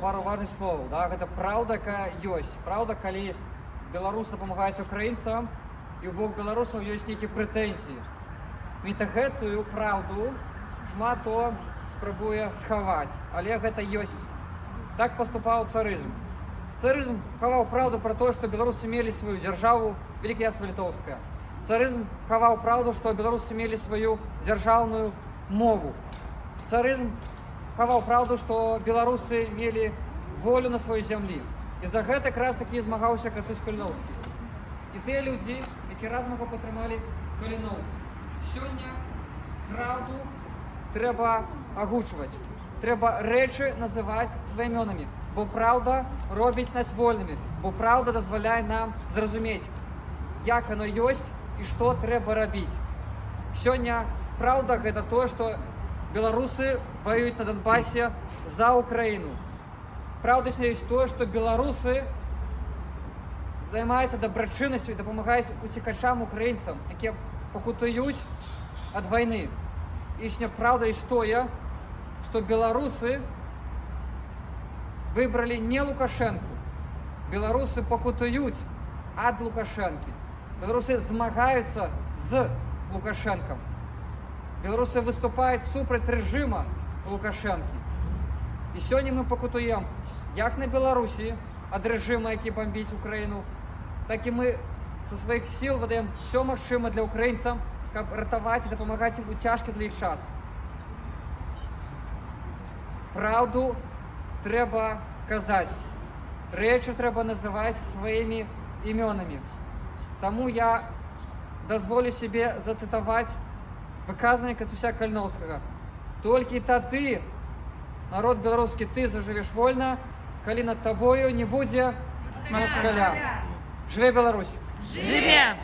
Пару важных слов, да, гэта праўда, якая ёсць. Праўда, калі беларусы дапамагаюць украінцам, і ў бок беларусаў ёсць нейкія прэтэнзіі. Менавіта гэтую праўду шмат хто спрабуе схаваць, але гэта ёсць. Так паступаў царызм. Царызм хаваў праўду пра тое, што беларусы мелі сваю дзяржаву, Вялікае княства Літоўскае. Царызм хаваў праўду, што беларусы мелі сваю дзяржаўную мову. Царызм хаваў праўду, што беларусы мелі волю на сваёй зямлі. І за гэта якраз такі змагаўся Касцюсь Каліноўскі. І тыя людзі, які разам яго падтрымалі Каліноўца. Сёння праўду трэба агучваць. Трэба рэчы называць сваімі імёнамі, бо праўда робіць нас вольнымі, бо праўда дазваляе нам зразумець, як оно ёсць і што трэба рабіць. Сёння праўда гэта тое, што беларусы воююць на Донбасе за Украіну. Праўда ёсць тое, што беларусы займаюцца дабрачыннасцю і дапамагаюць уцекачам украінцам, якія пакутуюць ад вайны. Існя праўда ёсць тое, што беларусы выбралі не Лукашэнку. Беларусы пакутуюць ад Лукашэнкі. Беларусы змагаюцца з Лукашэнкам. Беларусы выступаюць супраць рэжыма Лукашэнкі. І сёння мы пакутуем як на Беларусі ад рэжыма, які бомбіць Украіну, так і мы са сваіх сіл выдаем все магчымае для украінцам, каб ратаваць і дапамагаць ім у цяжкі для іх час. Праўду трэба казаць, рэчы трэба называць сваімі імёнамі. Таму я дазволю себе зацытаваць выказанне Касцюся Каліноўскага. Толькі тады народ беларускі ты зажывеш вольна, калі над табою не будзе москаля. Жыве Беларусь! Жыве!